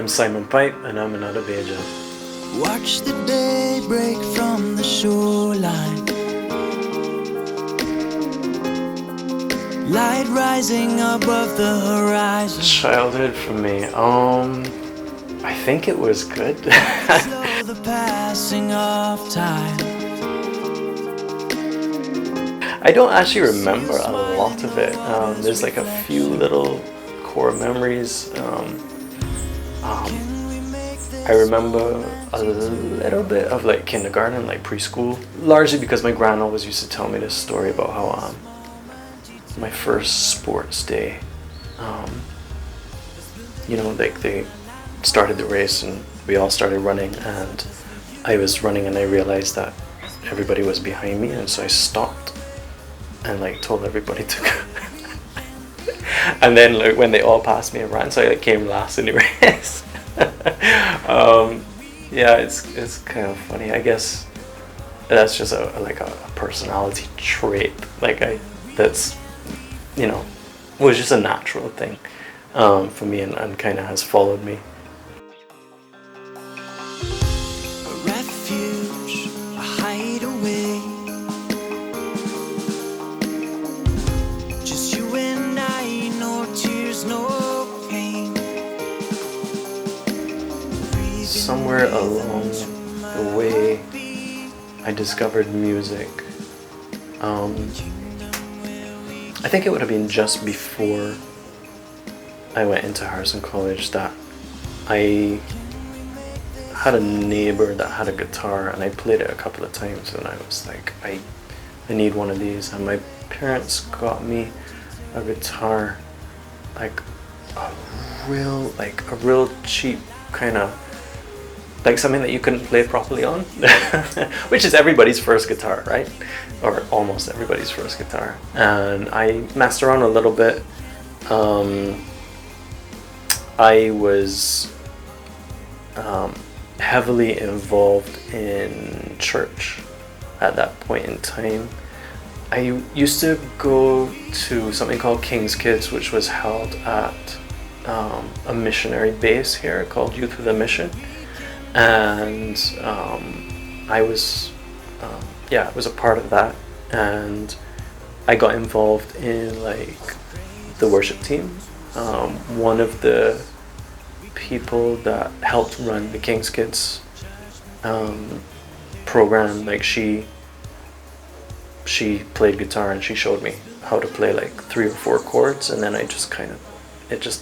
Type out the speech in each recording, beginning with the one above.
Simon Pipe, and I'm Anudda Bajan. Watch the day break from the shoreline, light rising above the horizon. Childhood for me, I think it was good. Slow the passing of time. I don't actually remember a lot of it. There's like a few little core memories. I remember a little bit of like kindergarten, like preschool, largely because my grand always used to tell me this story about how my first sports day, like they started the race and we all started running, and I was running and I realized that everybody was behind me, and so I stopped and like told everybody to go. And then like when they all passed me, I ran, so I like came last in the race. Yeah, it's kind of funny. I guess that's just a personality trait. That's was just a natural thing for me, and kind of has followed me. A refuge, a hideaway. Just you and I, no tears, no pain. Somewhere along the way, I discovered music. I think it would have been just before I went into Harrison College that I had a neighbor that had a guitar, and I played it a couple of times, and I was like, I need one of these. And my parents got me a guitar, like a real cheap kind of, like something that you couldn't play properly on, which is everybody's first guitar, right? Or almost everybody's first guitar. And I messed around a little bit. I was heavily involved in church at that point in time. I used to go to something called King's Kids, which was held at a missionary base here called Youth with a Mission. And I was a part of that, and I got involved in like the worship team. One of the people that helped run the King's Kids program, like she played guitar, and she showed me how to play like 3 or 4 chords, and then it just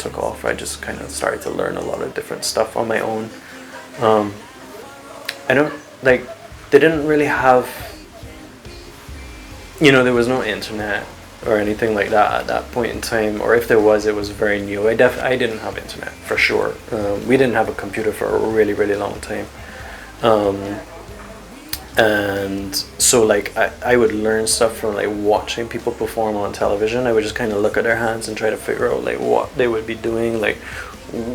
took off. I just kind of started to learn a lot of different stuff on my own. They didn't really have, there was no internet or anything like that at that point in time, or if there was, it was very new. I didn't have internet for sure. We didn't have a computer for a really, really long time. And so like I would learn stuff from like watching people perform on television. I would just kind of look at their hands and try to figure out like what they would be doing, like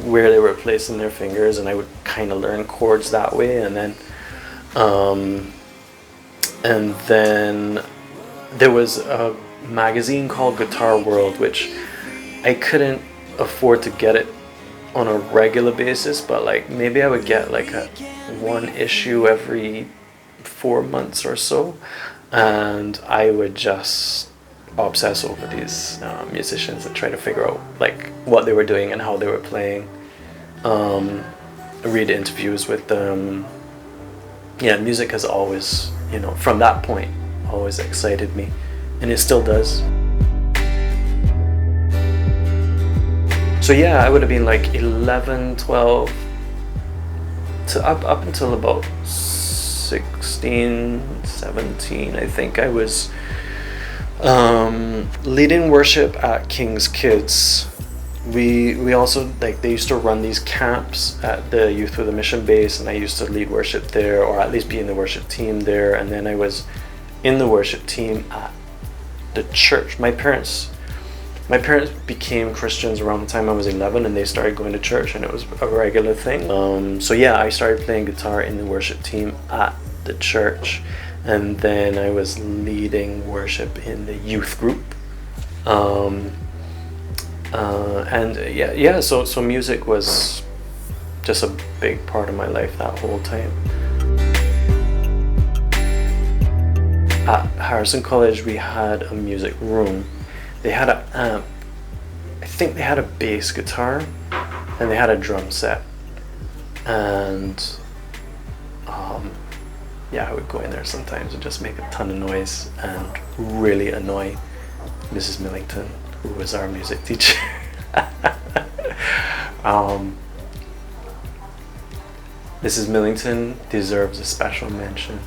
where they were placing their fingers, and I would kind of learn chords that way. And then there was a magazine called Guitar World, which I couldn't afford to get it on a regular basis, but like maybe I would get like one issue every 4 months or so, and I would just obsess over these musicians and try to figure out like what they were doing and how they were playing. Read interviews with them. Yeah, music has always, from that point, always excited me, and it still does. So yeah, I would have been like 11, 12 to up until about 16, 17. I think I was leading worship at King's Kids. We also, like, they used to run these camps at the Youth with a Mission base, and I used to lead worship there, or at least be in the worship team there. And then I was in the worship team at the church. My parents became Christians around the time I was 11, and they started going to church, and it was a regular thing. So yeah, I started playing guitar in the worship team at the church, and then I was leading worship in the youth group. So music was just a big part of my life that whole time. At Harrison College, we had a music room. They had an amp. I think they had a bass guitar, and they had a drum set. And yeah, I would go in there sometimes and just make a ton of noise and really annoy Mrs. Millington, who was our music teacher. Mrs. Millington deserves a special mention.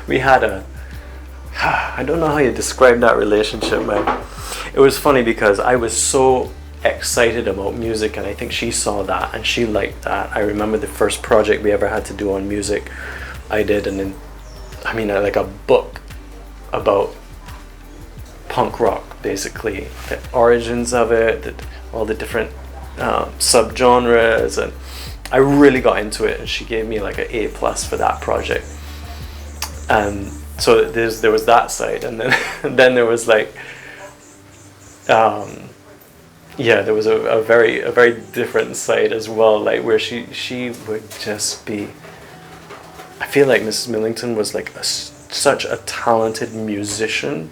We had I don't know how you describe that relationship, man. It was funny because I was so excited about music, and I think she saw that and she liked that. I remember the first project we ever had to do on music, I did, and then, like a book about punk rock, basically, the origins of it, all the different subgenres, and I really got into it, and she gave me like an A+ for that project. And so there was that side, and then and then there was like there was a very different side as well, like where she would just be, I feel like Mrs. Millington was like such a talented musician,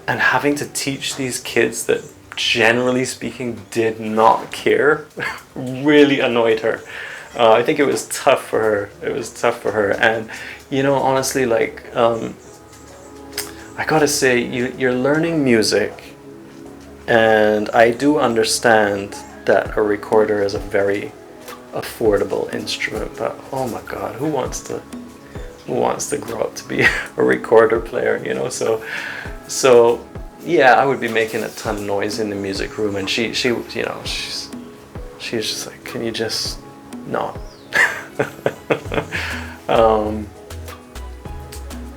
and having to teach these kids that generally speaking did not care really annoyed her. I think it was tough for her. And honestly, like I gotta say, you're learning music, and I do understand that a recorder is a very affordable instrument, but oh my god, who wants to grow up to be a recorder player, so yeah, I would be making a ton of noise in the music room, and she's just like, can you just not?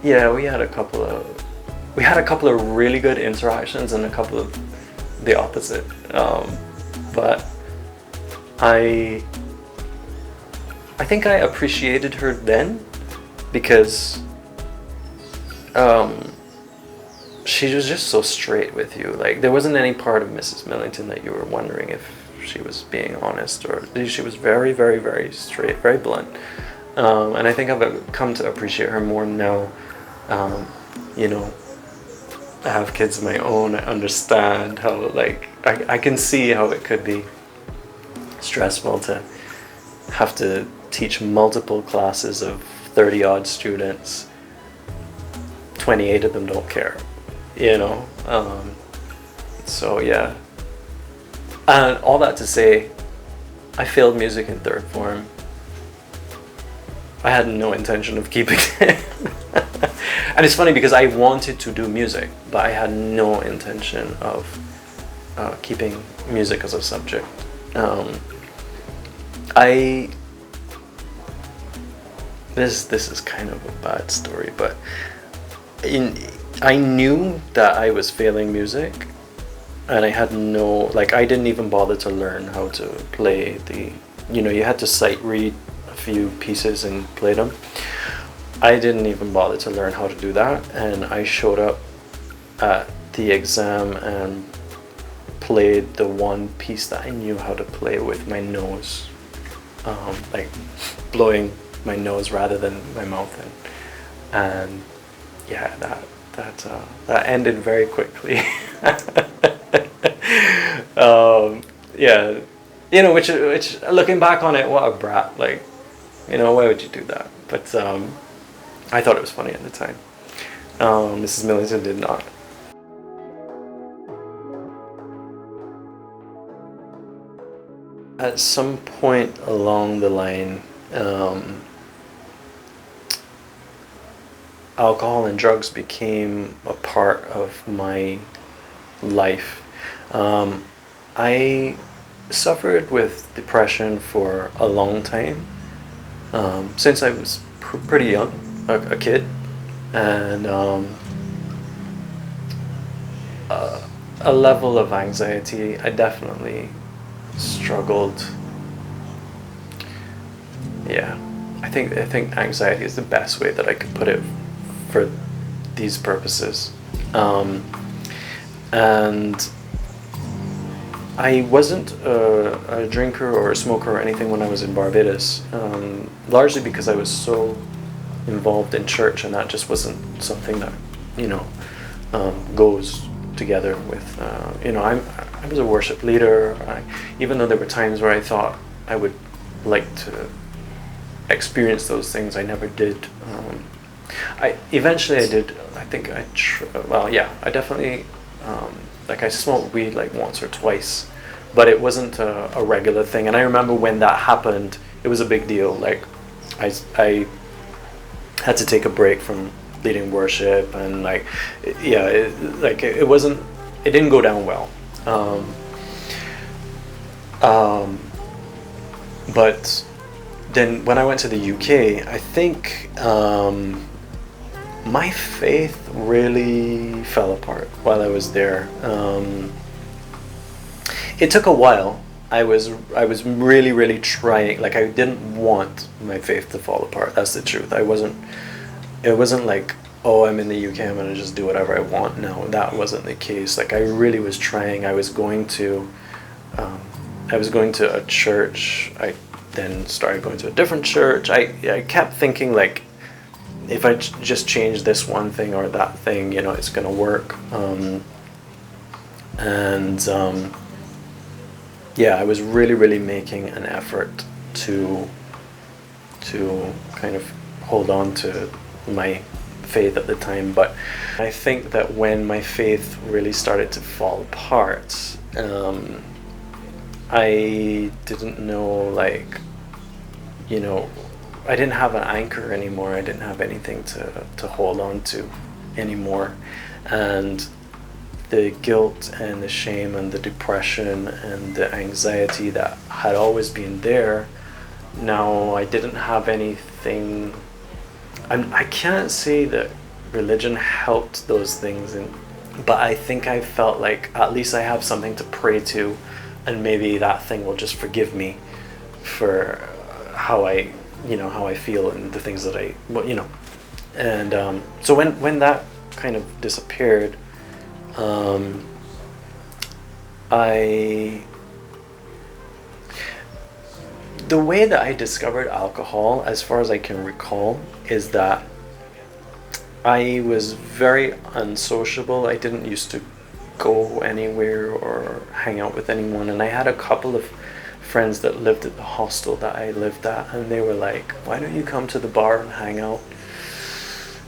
Yeah, we had a couple of really good interactions and a couple of the opposite, but I think I appreciated her then because she was just so straight with you. Like, there wasn't any part of Mrs. Millington that you were wondering if she was being honest, or she was very, very, very straight, very blunt. And I think I've come to appreciate her more now. I have kids of my own. I understand how, like, I can see how it could be stressful to have to teach multiple classes of 30 odd students. 28 of them don't care, so yeah. And all that to say, I failed music in third form. I had no intention of keeping it. And it's funny because I wanted to do music, but I had no intention of keeping music as a subject. This is kind of a bad story, but I knew that I was failing music, and I had I didn't even bother to learn how to play you had to sight read a few pieces and play them. I didn't even bother to learn how to do that, and I showed up at the exam and played the one piece that I knew how to play with my nose, like blowing my nose rather than my mouth in. And yeah, that ended very quickly. Yeah, which looking back on it, what a brat. Like, why would you do that? But I thought it was funny at the time. Mrs. Millington did not. At some point along the line, alcohol and drugs became a part of my life. I suffered with depression for a long time, since I was pretty young, a kid, and a level of anxiety. I definitely struggled. Yeah, I think anxiety is the best way that I could put it for these purposes. And I wasn't a drinker or a smoker or anything when I was in Barbados, largely because I was so involved in church, and that just wasn't something that, you know, goes together with, you know, I was a worship leader. Even though there were times where I thought I would like to experience those things, I never did. Eventually I did. I think well, yeah, I definitely, like, I smoked weed like once or twice, but it wasn't a regular thing. And I remember when that happened, it was a big deal. Like, I had to take a break from leading worship, and like, yeah, it wasn't, it didn't go down well. But then when I went to the UK, I think my faith really fell apart while I was there. It took a while. I was really trying. Like, I didn't want my faith to fall apart. That's the truth. It wasn't like, oh, I'm in the UK, I'm gonna just do whatever I want. No, that wasn't the case. Like, I really was trying. I was going to a church. I then started going to a different church. I kept thinking, like, if I just change this one thing or that thing, you know, it's gonna work. Yeah, I was really making an effort to kind of hold on to my faith at the time. But I think that when my faith really started to fall apart, I didn't know, like, you know, I didn't have an anchor anymore. I didn't have anything to hold on to anymore. And the guilt and the shame and the depression and the anxiety that had always been there, now I didn't have anything. I can't say that religion helped those things, but I think I felt like at least I have something to pray to, and maybe that thing will just forgive me for how I feel and the things that and so when that kind of disappeared, the way that I discovered alcohol, as far as I can recall, is that I was very unsociable. I didn't used to go anywhere or hang out with anyone, and I had a couple of friends that lived at the hostel that I lived at, and they were like, why don't you come to the bar and hang out?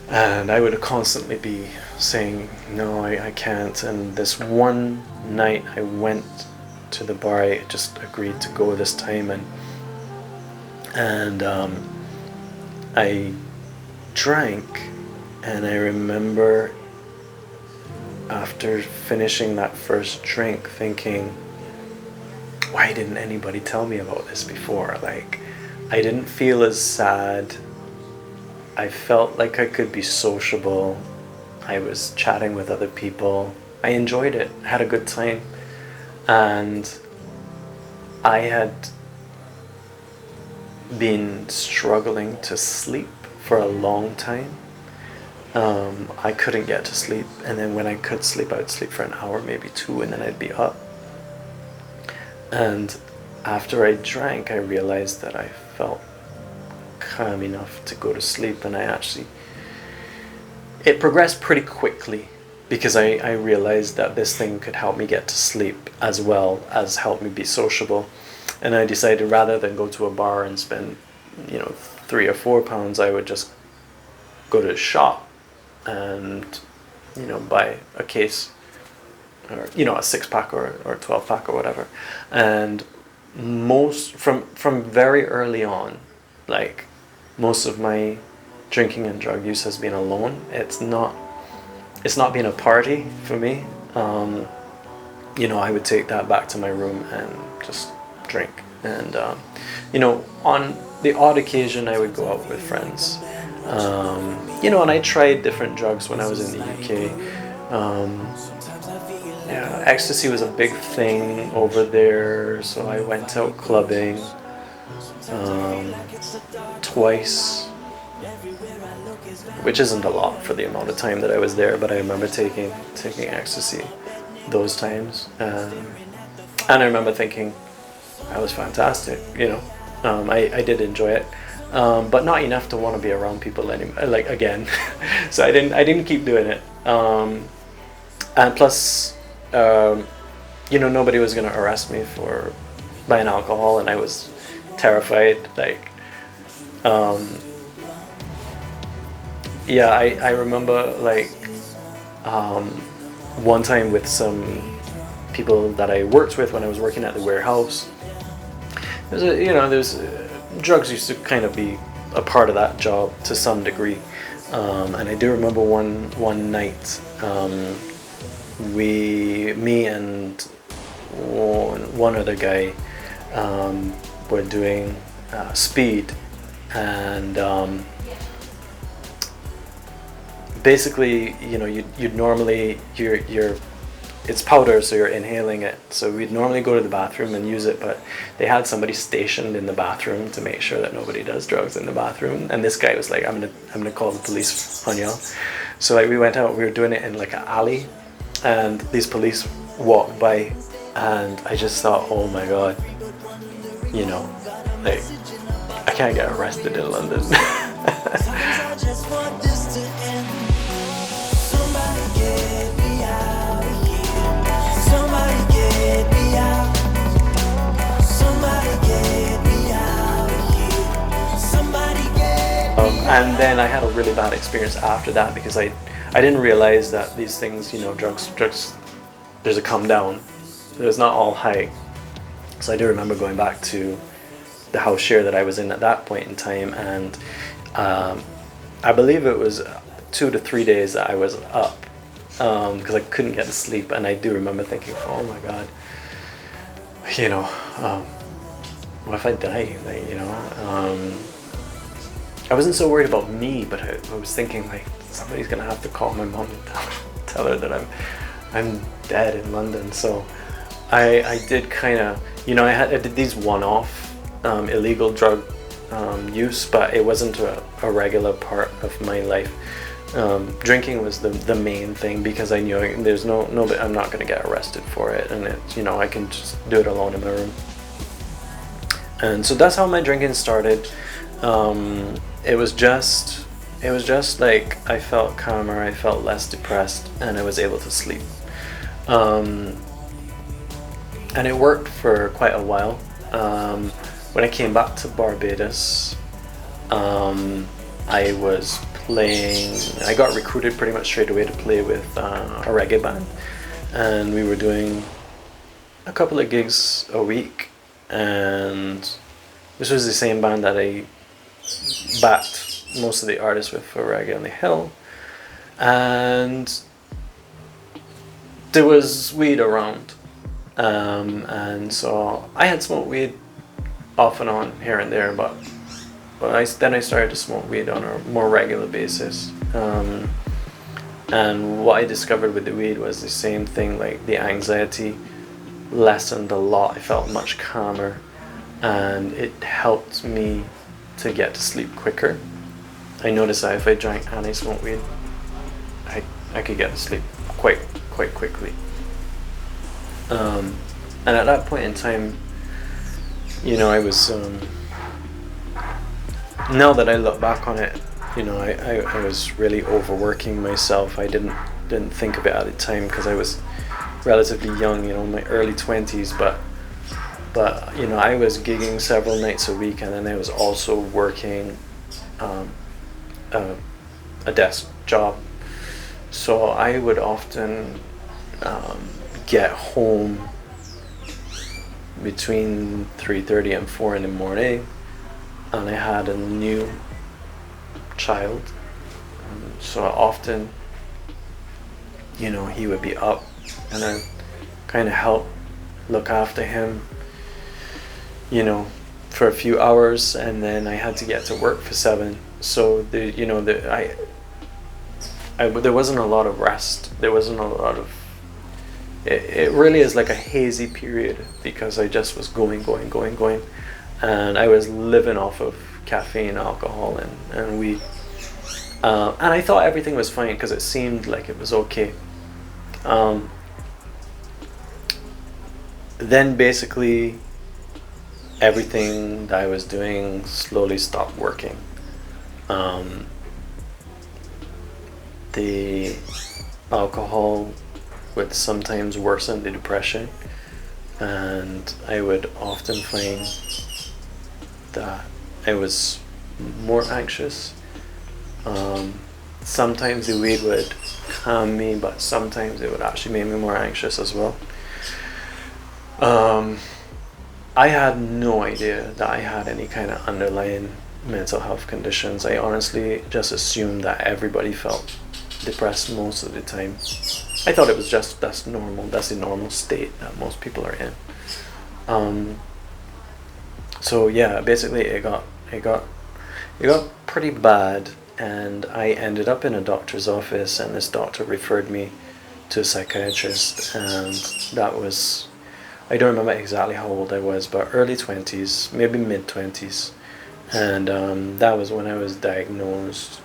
And I would constantly be saying, no, I can't. And this one night I went to the bar. I just agreed to go this time, and I drank, and I remember after finishing that first drink thinking, why didn't anybody tell me about this before? Like, I didn't feel as sad. I felt like I could be sociable. I was chatting with other people. I enjoyed it. I had a good time. And I had been struggling to sleep for a long time. I couldn't get to sleep. And then when I could sleep, I would sleep for an hour, maybe two, and then I'd be up. And after I drank, I realized that I felt calm enough to go to sleep, and it progressed pretty quickly, because I realized that this thing could help me get to sleep as well as help me be sociable. And I decided, rather than go to a bar and spend, you know, £3 or £4, I would just go to a shop and, you know, buy a case, or, you know, a 6-pack or 12-pack or whatever. And from very early on, like, most of my drinking and drug use has been alone. It's not been a party for me. You know, I would take that back to my room and just drink. And you know, on the odd occasion I would go out with friends. You know, and I tried different drugs when I was in the UK. Yeah, ecstasy was a big thing over there, so I went out clubbing twice, which isn't a lot for the amount of time that I was there, but I remember taking ecstasy those times. And I remember thinking, that was fantastic, you know. I did enjoy it, but not enough to want to be around people like again. So I didn't keep doing it. And plus, you know, nobody was gonna arrest me for buying alcohol, and I was terrified. Like, yeah, I remember like one time with some people that I worked with when I was working at the warehouse. There's drugs used to kind of be a part of that job to some degree, and I do remember one night, me and one other guy were doing speed, and basically, you know, you'd normally you're it's powder, so you're inhaling it. So we'd normally go to the bathroom and use it, but they had somebody stationed in the bathroom to make sure that nobody does drugs in the bathroom. And this guy was like, I'm gonna call the police on y'all. So like we went out, we were doing it in like an alley, and these police walked by, and I just thought, oh my god, you know, like I can't get arrested in London. I just want this to end. Somebody get me out of here. Somebody get me out. Somebody get me out of here. Somebody get me and then I had a really bad experience after that, because I didn't realize that these things, you know, drugs, there's a come down. It's not all high. So I do remember going back to the house share that I was in at that point in time, and I believe it was 2 to 3 days that I was up, because I couldn't get to sleep. And I do remember thinking, oh my god, you know, what if I die? Like, you know, I wasn't so worried about me, but I was thinking like somebody's gonna have to call my mom and tell her that I'm dead in London. So I did kind of, you know, I did these one-off illegal drug use, but it wasn't a regular part of my life. Drinking was the main thing, because I knew there's no I'm not going to get arrested for it, and it, you know, I can just do it alone in my room. And so that's how my drinking started. It was just like I felt calmer, I felt less depressed, and I was able to sleep. And it worked for quite a while. When I came back to Barbados, I was playing. I got recruited pretty much straight away to play with a reggae band, and we were doing a couple of gigs a week. And this was the same band that I backed most of the artists with for Reggae on the Hill, and there was weed around, and so I had smoked weed off and on here and there, but then I started to smoke weed on a more regular basis, and what I discovered with the weed was the same thing. Like, the anxiety lessened a lot. I felt much calmer, and it helped me to get to sleep quicker. I noticed that if I drank and I smoked weed, I could get to sleep quite quickly. And at that point in time, you know, I was, now that I look back on it, you know, I was really overworking myself. I didn't think of it at the time, because I was relatively young, you know, in my early 20s, but you know, I was gigging several nights a week, and then I was also working a desk job. So I would often get home between 3:30 and 4 in the morning, and I had a new child, so often, you know, he would be up, and I kind of help look after him, you know, for a few hours, and then I had to get to work for 7. So there wasn't a lot of rest. There wasn't a lot of. It really is like a hazy period, because I just was going, and I was living off of caffeine, alcohol, and weed. And I thought everything was fine, because it seemed like it was okay. then basically everything that I was doing slowly stopped working. The alcohol would sometimes worsen the depression, and I would often find that I was more anxious. Sometimes the weed would calm me, but sometimes it would actually make me more anxious as well. I had no idea that I had any kind of underlying mental health conditions. I honestly just assumed that everybody felt depressed most of the time. I thought it was just that's normal. That's the normal state that most people are in. So yeah, basically it got pretty bad, and I ended up in a doctor's office, and this doctor referred me to a psychiatrist, and that was, I don't remember exactly how old I was, but early 20s, maybe mid 20s, and that was when I was diagnosed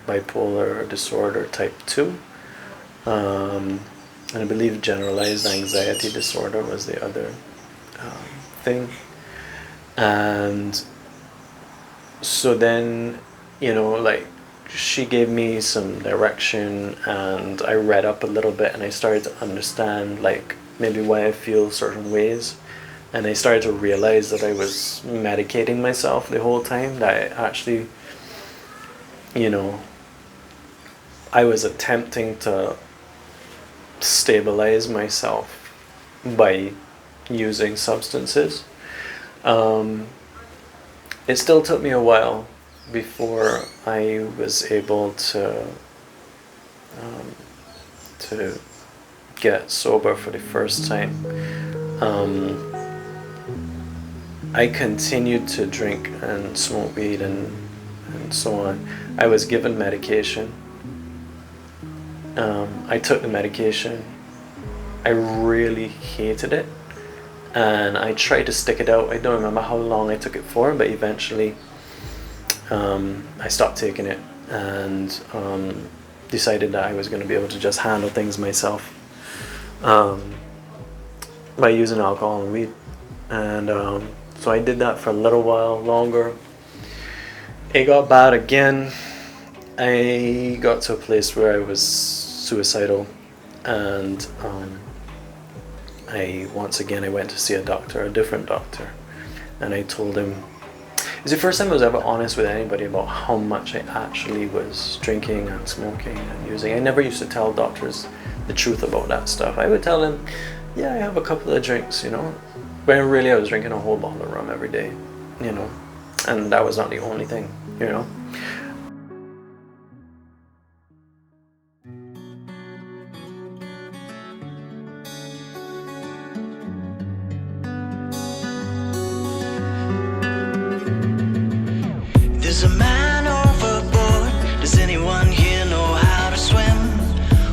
bipolar disorder type 2, and I believe generalized anxiety disorder was the other thing. And so then, like, she gave me some direction, and I read up a little bit, and I started to understand, like, maybe why I feel certain ways. And I started to realize that I was medicating myself the whole time, that I actually, I was attempting to stabilize myself by using substances. It still took me a while before I was able to get sober for the first time. I continued to drink and smoke weed and so on. I was given medication. I took the medication. I really hated it, and I tried to stick it out. I don't remember how long I took it for, but eventually I stopped taking it, and decided that I was going to be able to just handle things myself by using alcohol and weed. And so I did that for a little while longer. It got bad again. I got to a place where I was suicidal, and I went to see a different doctor, and I told him, it's the first time I was ever honest with anybody about how much I actually was drinking and smoking and using. I never used to tell doctors the truth about that stuff. I would tell them, yeah, I have a couple of drinks, but really I was drinking a whole bottle of rum every day, and that was not the only thing, There's a man overboard. Does anyone here know how to swim?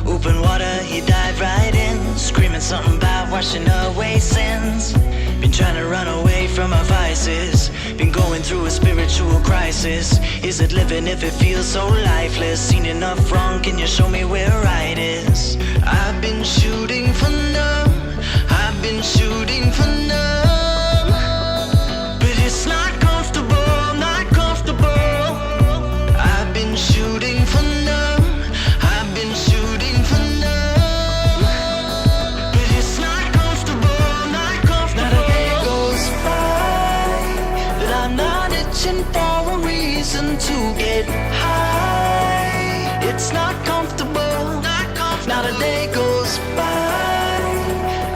Open water, he dived right in, screaming something about washing away sins. Been trying to run away from our vices, been going through a spiritual crisis. Is it living if it feels so lifeless? Seen enough wrong, can you show me where right is? I've been shooting for numb, I've been shooting for numb, but it's not comfortable, not comfortable. I've been shooting for numb, I've been shooting for numb, but it's not comfortable, not comfortable. Not a day goes by that I'm not itching for a reason to get high. It's not comfortable, not comfortable. Not a day goes by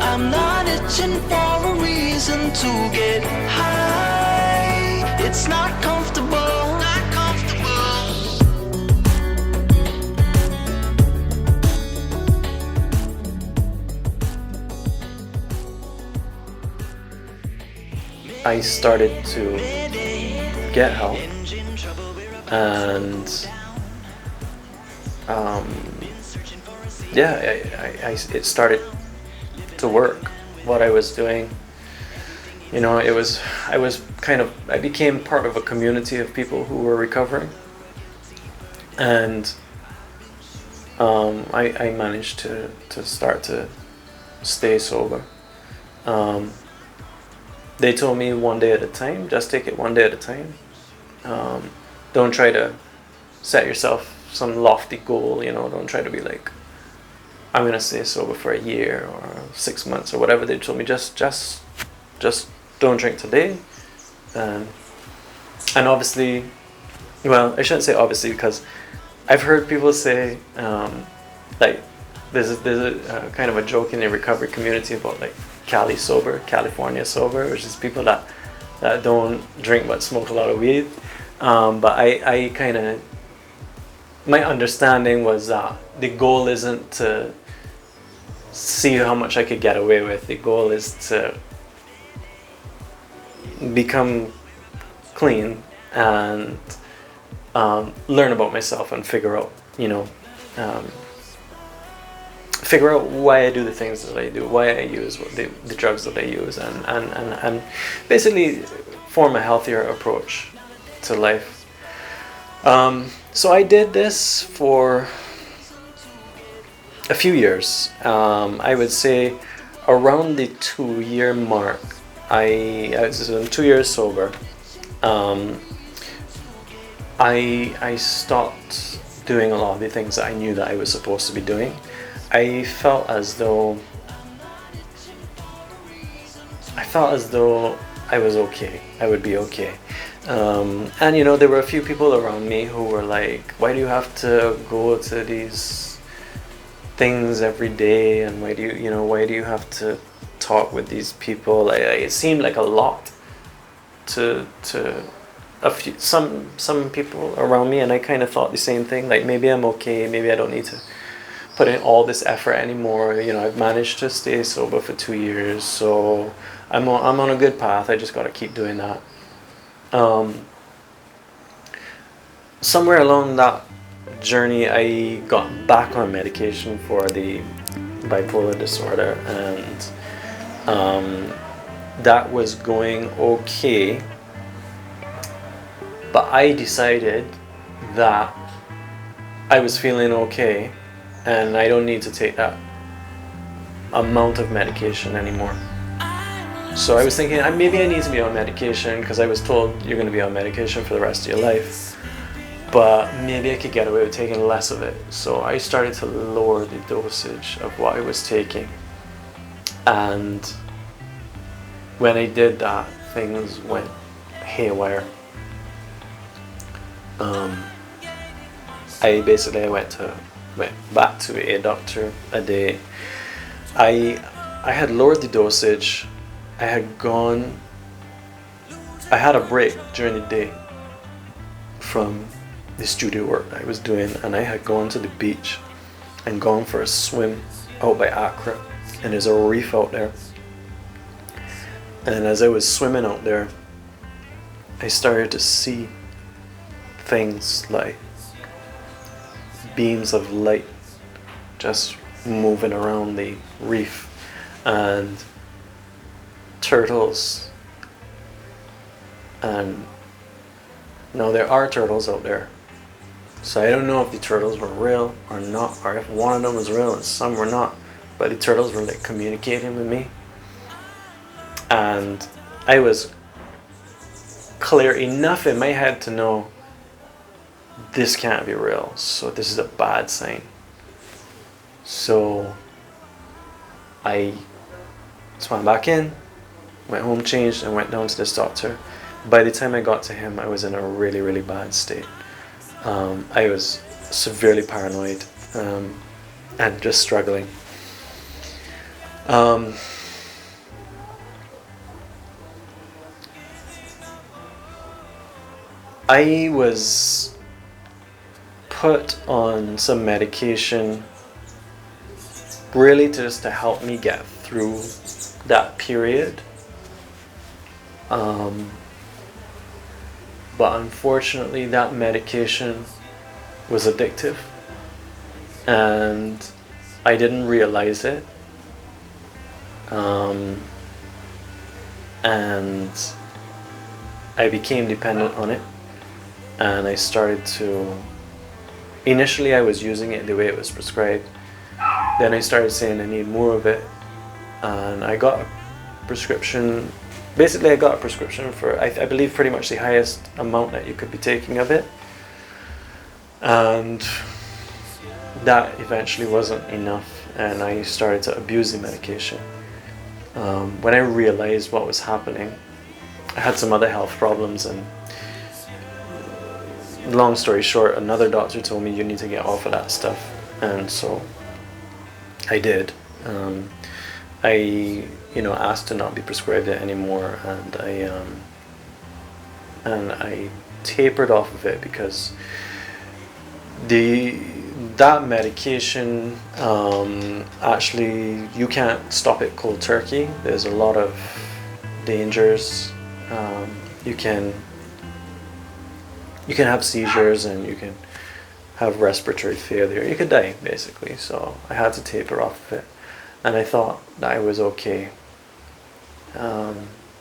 I'm not itching for a reason to get high. It's not comfortable, not comfortable. I started to get help, and it started to work. What I was doing, I became part of a community of people who were recovering, and I managed to start to stay sober. They told me one day at a time, just take it one day at a time. Don't try to set yourself some lofty goal, don't try to be like, I'm gonna stay sober for a year or 6 months or whatever. They told me just don't drink today. And obviously, well, I shouldn't say obviously, because I've heard people say, like, there's a kind of a joke in the recovery community about like California sober, which is people that don't drink but smoke a lot of weed. But I kind of, my understanding was that the goal isn't to see how much I could get away with. The goal is to become clean and learn about myself and figure out, figure out why I do the things that I do, why I use the drugs that I use, and basically form a healthier approach to life. So I did this for a few years. I would say around the 2-year mark, I was 2 years sober. I stopped doing a lot of the things that I knew that I was supposed to be doing. I felt as though I was okay. I would be okay. And there were a few people around me who were like, why do you have to go to these things every day, and why do you have to talk with these people? It seemed like a lot to some people around me, and I kind of thought the same thing, like maybe I'm okay, maybe I don't need to put in all this effort anymore. I've managed to stay sober for 2 years, so I'm on a good path. I just got to keep doing that. Somewhere along that journey, I got back on medication for the bipolar disorder, and that was going okay. But I decided that I was feeling okay, and I don't need to take that amount of medication anymore. So I was thinking, maybe I need to be on medication, because I was told you're going to be on medication for the rest of your life. But maybe I could get away with taking less of it. So I started to lower the dosage of what I was taking. And when I did that, things went haywire. I went back to a doctor a day. I had lowered the dosage. I had a break during the day from the studio work I was doing, and I had gone to the beach and gone for a swim out by Accra, and there's a reef out there. And as I was swimming out there, I started to see things like beams of light just moving around the reef, and turtles. And now there are turtles out there, so I don't know if the turtles were real or not, or if one of them was real and some were not, but the turtles were like communicating with me. And I was clear enough in my head to know this can't be real, so this is a bad sign. So I swam back in, went home, changed, and went down to this doctor. By the time I got to him, I was in a really, really bad state. I was severely paranoid, and just struggling. I was put on some medication really just to help me get through that period. But unfortunately, that medication was addictive, and I didn't realize it. And I became dependent on it, and I started to... Initially, I was using it the way it was prescribed. Then I started saying I need more of it, and I got prescription. Basically, I got a prescription for, I believe, pretty much the highest amount that you could be taking of it. And that eventually wasn't enough, and I started to abuse the medication. When I realized what was happening, I had some other health problems, and long story short, another doctor told me you need to get off of that stuff, and so I did. I asked to not be prescribed it anymore, and I tapered off of it because that medication, actually you can't stop it cold turkey. There's a lot of dangers. You can have seizures, and you can have respiratory failure. You could die, basically. So I had to taper off of it, and I thought that I was okay.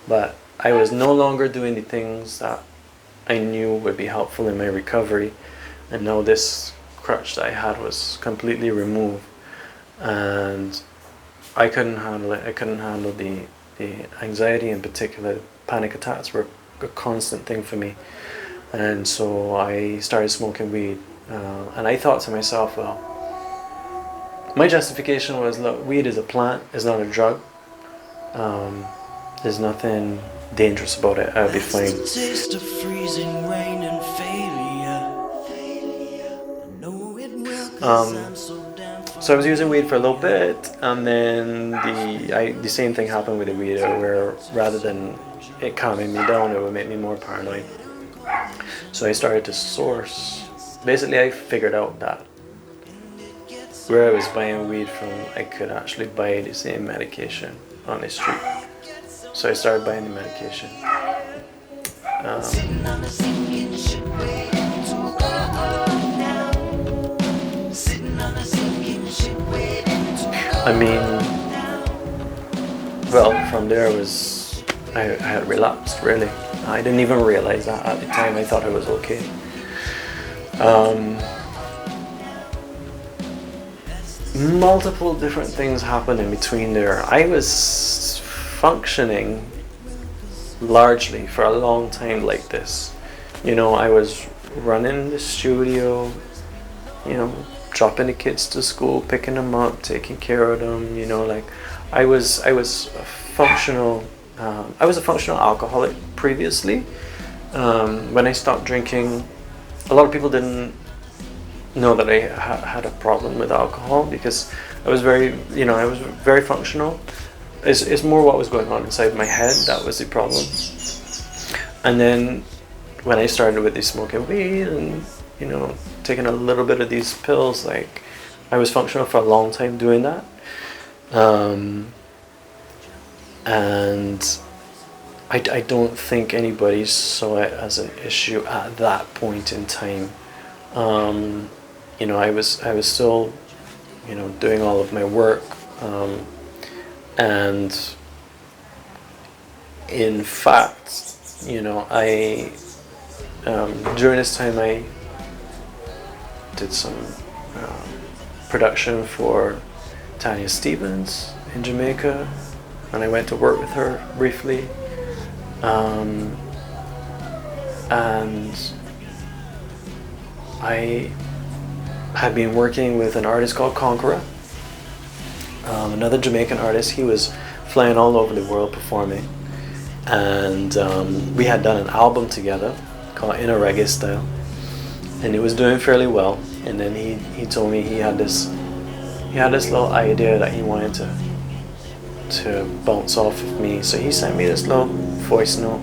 But I was no longer doing the things that I knew would be helpful in my recovery, and now this crutch that I had was completely removed, and I couldn't handle it. I couldn't handle the anxiety, in particular. Panic attacks were a constant thing for me, and so I started smoking weed. And I thought to myself, well, my justification was, look, weed is a plant, it's not a drug. There's nothing dangerous about it. I'll be fine. Taste of freezing rain and failure. So I was using weed for a little bit, and then the same thing happened with the weed, where rather than it calming me down, it would make me more paranoid. So I started to source. Basically, I figured out that where I was buying weed from, I could actually buy the same medication on the street. So I started buying the medication. I mean, well, from there I had relapsed, really. I didn't even realize that at the time. I thought I was okay. Multiple different things happened in between there. I was functioning largely for a long time like this. I was running the studio, dropping the kids to school, picking them up, taking care of them, I was a functional alcoholic previously. When I stopped drinking, a lot of people didn't know that I had a problem with alcohol, because I was very functional. It's more what was going on inside my head that was the problem. And then when I started with the smoking weed and taking a little bit of these pills, I was functional for a long time doing that. And I don't think anybody saw it as an issue at that point in time. I was still, doing all of my work, and in fact, I during this time I did some production for Tanya Stevens in Jamaica, and I went to work with her briefly. And I had been working with an artist called Conqueror, another Jamaican artist. He was flying all over the world performing, and we had done an album together called In a Reggae Style, and it was doing fairly well. And then he told me he had this little idea that he wanted to bounce off of me. So he sent me this little voice note,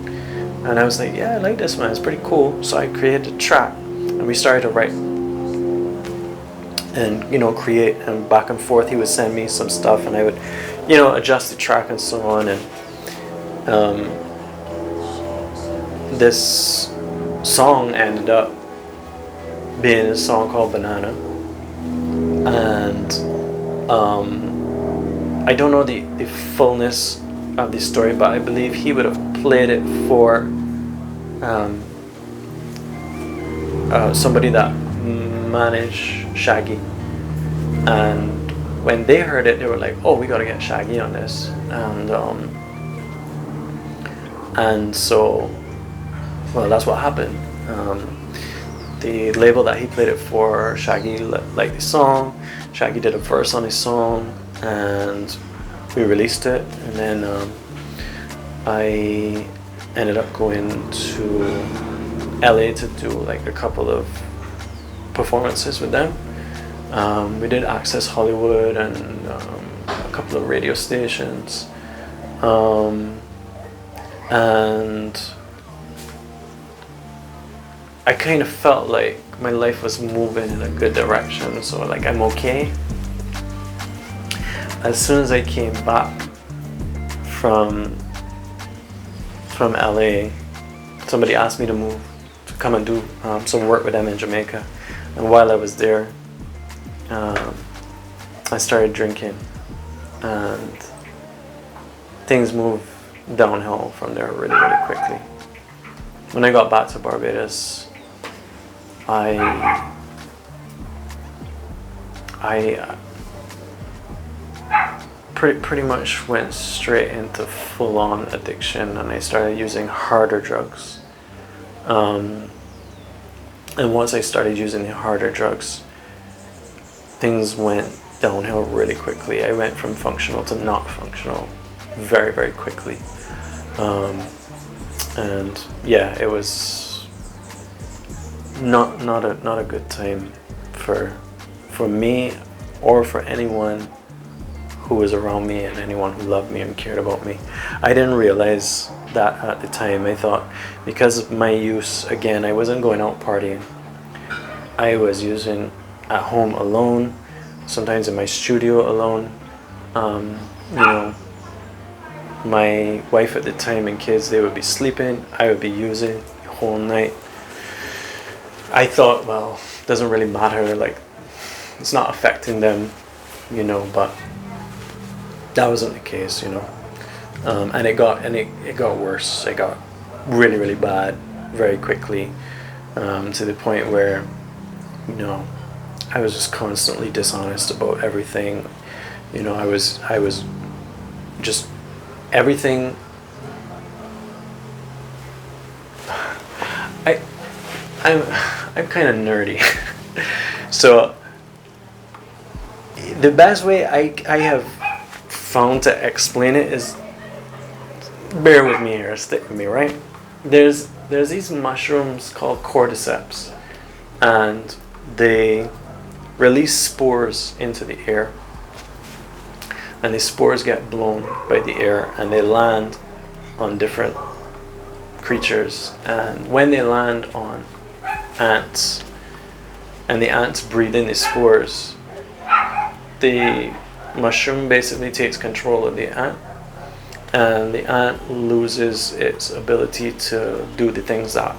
and I was like, yeah, I like this, man, it's pretty cool. So I created a track, and we started to write and create, and back and forth. He would send me some stuff, and I would adjust the track and so on. And this song ended up being a song called Banana. And I don't know the fullness of the story, but I believe he would have played it for somebody that managed Shaggy, and when they heard it, they were like, oh, we gotta get Shaggy on this. And And so, well, that's what happened. The label that he played it for, Shaggy liked the song. Shaggy did a verse on his song, and we released it. And then I ended up going to LA to do like a couple of performances with them. We did Access Hollywood and a couple of radio stations. And I kind of felt like my life was moving in a good direction, so like I'm okay. As soon as I came back from LA, somebody asked me to come and do some work with them in Jamaica. And while I was there, I started drinking, and things moved downhill from there really, really quickly. When I got back to Barbados, I pretty much went straight into full-on addiction, and I started using harder drugs. And once I started using the harder drugs, things went downhill really quickly. I went from functional to not functional very, very quickly. And yeah, it was not a good time for me or for anyone who was around me and anyone who loved me and cared about me. I didn't realize that at the time. I thought because of my use, again, I wasn't going out partying. I was using at home alone, sometimes in my studio alone. My wife at the time and kids, they would be sleeping, I would be using the whole night. I thought, well, it doesn't really matter, like it's not affecting them, but that wasn't the case, and it got worse. It got really, really bad very quickly, to the point where I was just constantly dishonest about everything. I was just everything. I'm kind of nerdy. So the best way I have found to explain it is, bear with me here, stick with me, right? There's these mushrooms called cordyceps, and they release spores into the air, and the spores get blown by the air and they land on different creatures. And when they land on ants and the ants breathe in the spores, the mushroom basically takes control of the ant, and the ant loses its ability to do the things that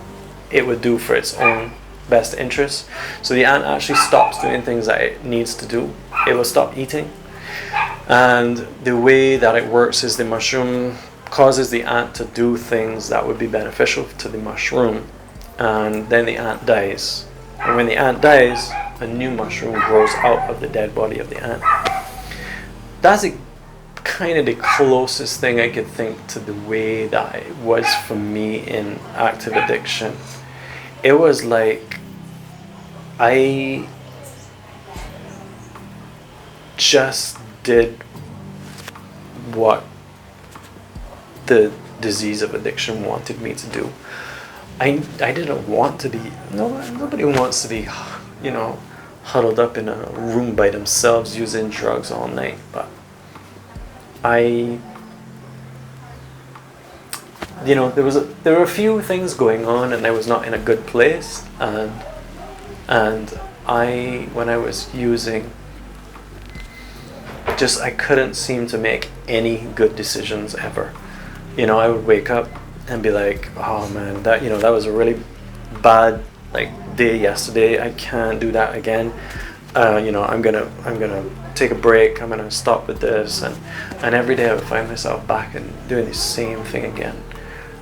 it would do for its own best interest. So the ant actually stops doing things that it needs to do. It will stop eating. And the way that it works is the mushroom causes the ant to do things that would be beneficial to the mushroom, and then the ant dies. And when the ant dies, a new mushroom grows out of the dead body of the ant. That's kind of the closest thing I could think to the way that it was for me in active addiction. It was like I just did what the disease of addiction wanted me to do. I didn't want to be, nobody wants to be, huddled up in a room by themselves using drugs all night, but there were a few things going on, and I was not in a good place, and when I was using, I couldn't seem to make any good decisions ever. I would wake up and be like, oh man, that was a really bad day yesterday. I can't do that again. I'm gonna take a break. I'm gonna stop with this, and every day I would find myself back and doing the same thing again,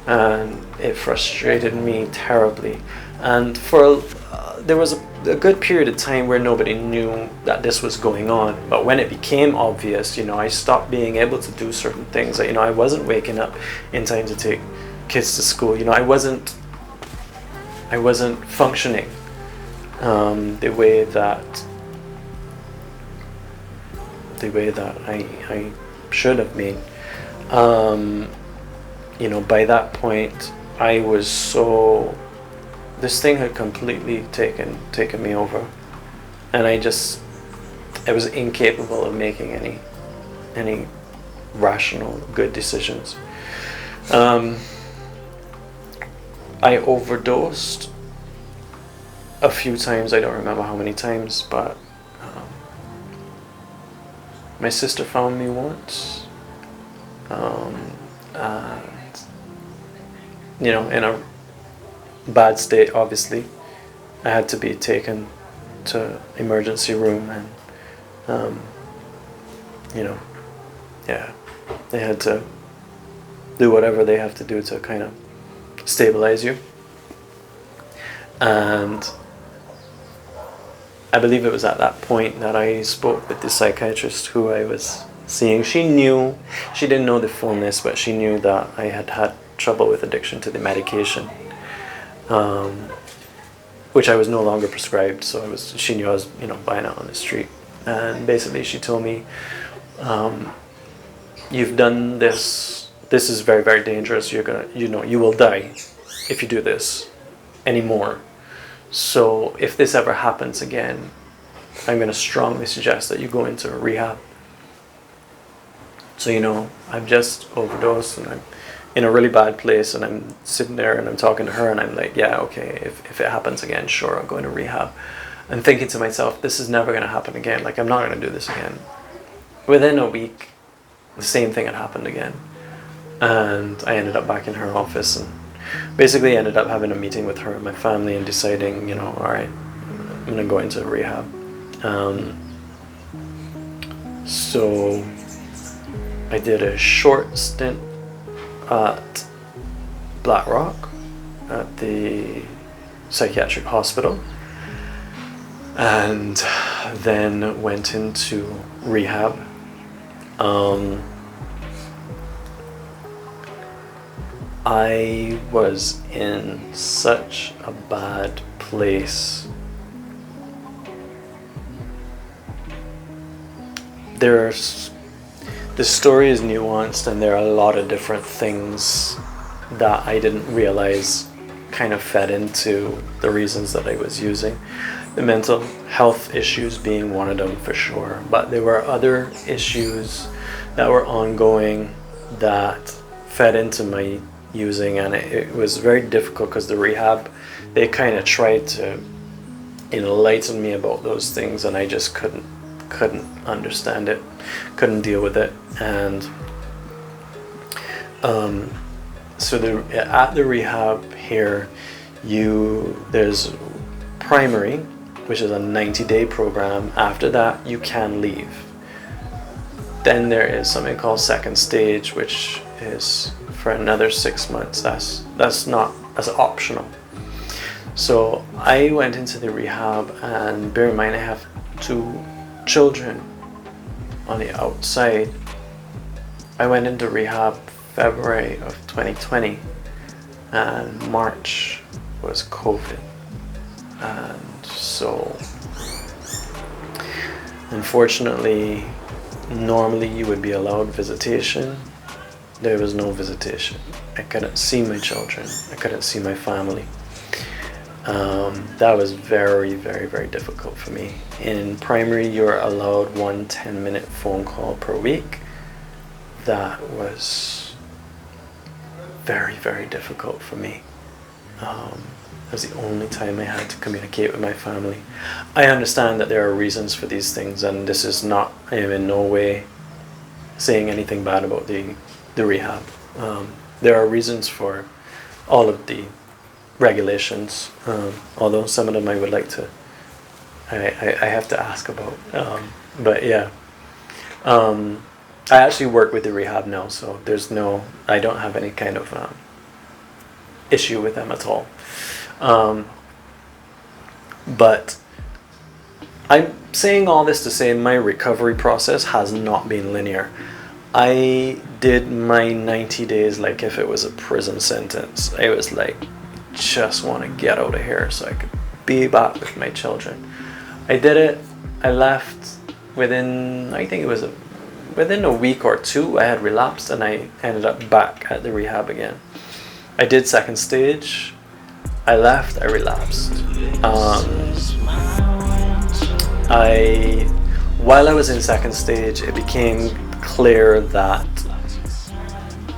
and it frustrated me terribly. And there was a good period of time where nobody knew that this was going on, but when it became obvious, I stopped being able to do certain things. I wasn't waking up in time to take kids to school. You know, I wasn't functioning the way that I should have been. You know, by that point, I was so, this thing had completely taken me over, and I was incapable of making any rational, good decisions. I overdosed a few times. I don't remember how many times, but my sister found me once, and you know, in a bad state. Obviously, I had to be taken to emergency room, and you know, yeah, they had to do whatever they have to do to kind of stabilize you. And I believe it was at that point that I spoke with the psychiatrist who I was seeing. She didn't know the fullness, but she knew that I had had trouble with addiction to the medication, which I was no longer prescribed. So she knew I was, you know, buying it on the street. And basically she told me, you've done this. This is very, very dangerous. You will die if you do this anymore. So if this ever happens again, I'm going to strongly suggest that you go into a rehab. So, you know, I've just overdosed and I'm in a really bad place, and I'm sitting there and I'm talking to her and I'm like, yeah, okay, if it happens again, sure, I'll go into rehab. I'm thinking to myself, this is never going to happen again. Like, I'm not going to do this again. Within a week, the same thing had happened again. And I ended up back in her office, and basically ended up having a meeting with her and my family and deciding, you know, all right, I'm going to go into rehab. So I did a short stint at Black Rock at the psychiatric hospital, and then went into rehab. I was in such a bad place. The story is nuanced, and there are a lot of different things that I didn't realize kind of fed into the reasons that I was using. The mental health issues being one of them for sure, but there were other issues that were ongoing that fed into my using, and it was very difficult because the rehab, they kind of tried to enlighten me about those things, and I just couldn't understand it, couldn't deal with it. And so at the rehab here, there's primary, which is a 90-day program. After that, you can leave. Then there is something called second stage, which is for another 6 months. That's optional. So I went into the rehab, and bear in mind I have 2 children on the outside. I went into rehab February of 2020, and March was COVID. And so unfortunately, normally you would be allowed visitation. There was no visitation. I couldn't see my children. I couldn't see my family. That was very, very, very difficult for me. In primary, you're allowed 1 10-minute phone call per week. That was very, very difficult for me. It was the only time I had to communicate with my family. I understand that there are reasons for these things, and this is not, I am in no way saying anything bad about the rehab. There are reasons for all of the regulations, although some of them I would like to, I have to ask about. But yeah, I actually work with the rehab now, so I don't have any kind of issue with them at all. But I'm saying all this to say my recovery process has not been linear. I did my 90 days like if it was a prison sentence. I was like, just want to get out of here so I could be back with my children. I did it. I left within, I think it was within a week or two. I had relapsed and I ended up back at the rehab again. I did second stage. I left. I relapsed. While I was in second stage, it became clear that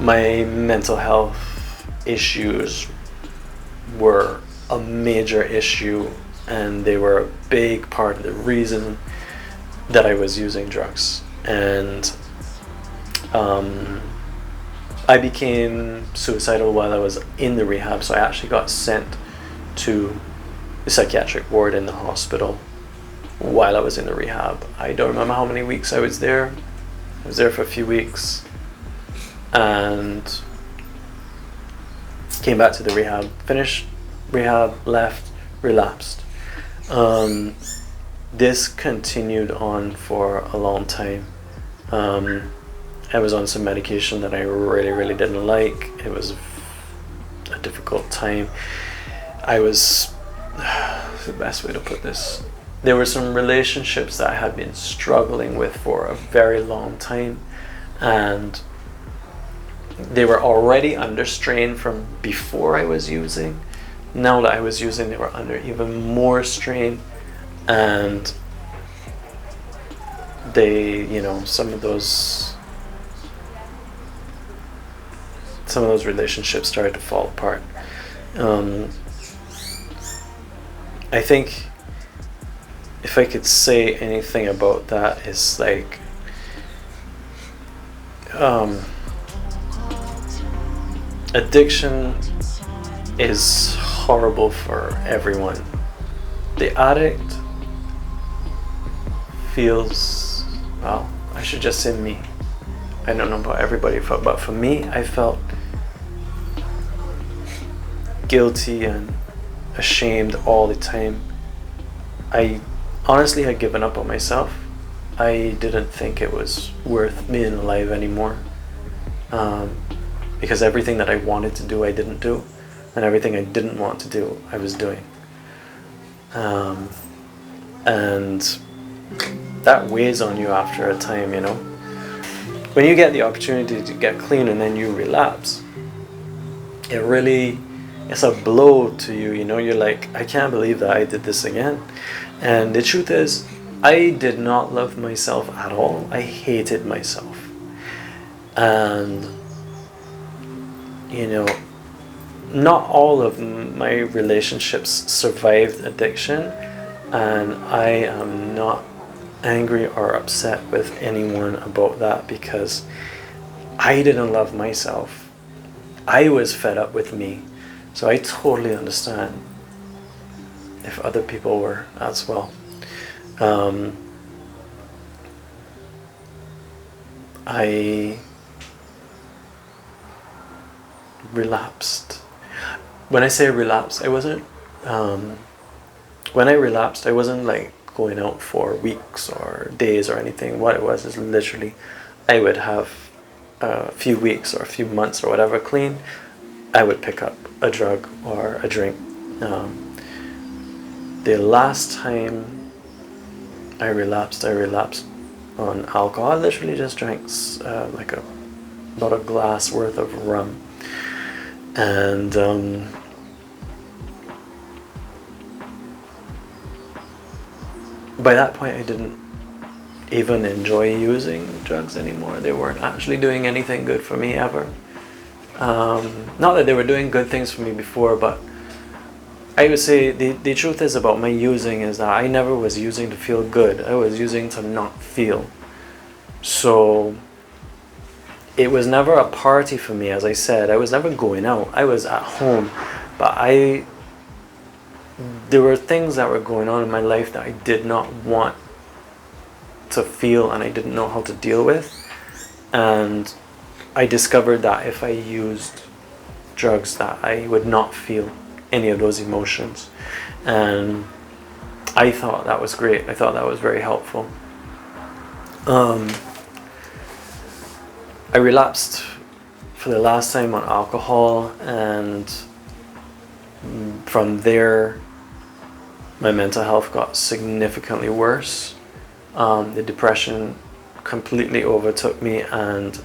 my mental health issues were a major issue, and they were a big part of the reason that I was using drugs. And I became suicidal while I was in the rehab, so I actually got sent to the psychiatric ward in the hospital while I was in the rehab. I don't remember how many weeks I was there. I was there for a few weeks and came back to the rehab, finished rehab, left, relapsed. This continued on for a long time. I was on some medication that I really didn't like. It was a difficult time. What's the best way to put this? There were some relationships that I had been struggling with for a very long time, and they were already under strain from before I was using. Now that I was using, they were under even more strain, and they, some of those relationships started to fall apart. I think if I could say anything about that, is like addiction is horrible for everyone. The addict feels, well, I should just say me. I don't know about everybody, but for me, I felt guilty and ashamed all the time. I honestly had given up on myself. I didn't think it was worth being alive anymore, because everything that I wanted to do, I didn't do, and everything I didn't want to do, I was doing. And that weighs on you after a time, When you get the opportunity to get clean and then you relapse, it's a blow to you, You're like, I can't believe that I did this again. And the truth is, I did not love myself at all. I hated myself. And, not all of my relationships survived addiction, and I am not angry or upset with anyone about that, because I didn't love myself. I was fed up with me. So I totally understand if other people were as well. I relapsed. When I say relapse, I wasn't, when I relapsed, I wasn't like going out for weeks or days or anything. What it was is literally, I would have a few weeks or a few months or whatever clean. I would pick up a drug or a drink. The last time I relapsed on alcohol. I literally just drank about a glass worth of rum, and by that point I didn't even enjoy using drugs anymore. They weren't actually doing anything good for me ever. Not that they were doing good things for me before, but I would say the truth is about my using is that I never was using to feel good. I was using to not feel. So it was never a party for me, as I said. I was never going out. I was at home, but there were things that were going on in my life that I did not want to feel, and I didn't know how to deal with. And I discovered that if I used drugs, that I would not feel any of those emotions, and I thought that was great. I thought that was very helpful. I relapsed for the last time on alcohol, and from there my mental health got significantly worse. The depression completely overtook me, and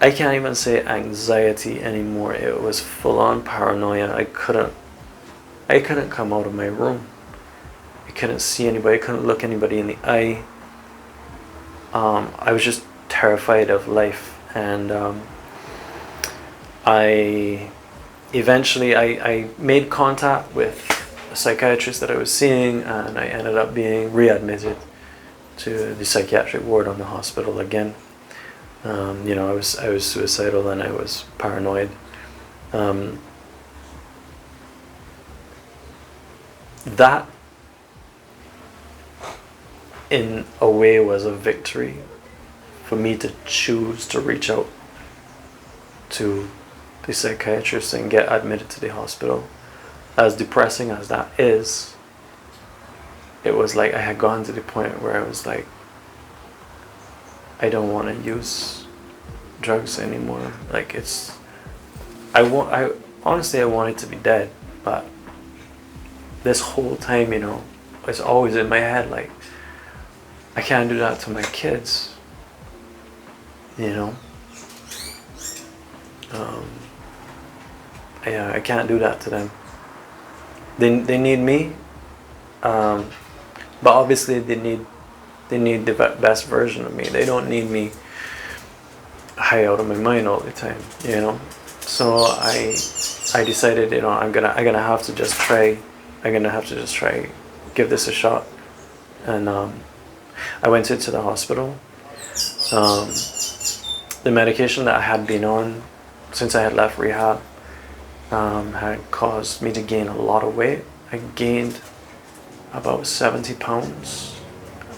I can't even say anxiety anymore. It was full-on paranoia. I couldn't come out of my room. I couldn't see anybody. I couldn't look anybody in the eye. I was just terrified of life, and I made contact with a psychiatrist that I was seeing, and I ended up being readmitted to the psychiatric ward on the hospital again. I was suicidal and I was paranoid. That in a way was a victory for me to choose to reach out to the psychiatrist and get admitted to the hospital. As depressing as that is, it was like I had gone to the point where I was like, I don't want to use drugs anymore. Like I honestly wanted to be dead, but this whole time, it's always in my head, like, I can't do that to my kids, I can't do that to them. They need me, but obviously they need the best version of me. They don't need me high out of my mind all the time, So I decided, I'm gonna have to just try. Give this a shot, and I went into the hospital. The medication that I had been on since I had left rehab had caused me to gain a lot of weight. I gained about 70 pounds.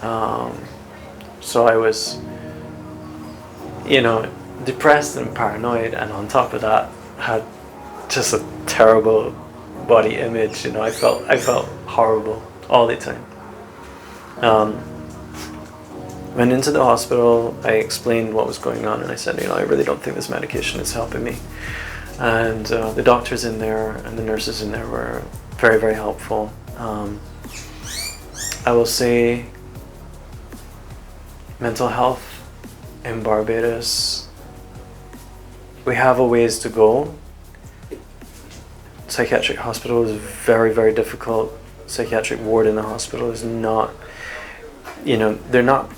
So I was, depressed and paranoid, and on top of that, had just a terrible body image. I felt horrible all the time. Went into the hospital. I explained what was going on, and I said, I really don't think this medication is helping me. And the doctors in there and the nurses in there were very, very helpful. I will say, mental health in Barbados, we have a ways to go. Psychiatric hospital is very, very difficult. Psychiatric ward in the hospital is not, they're not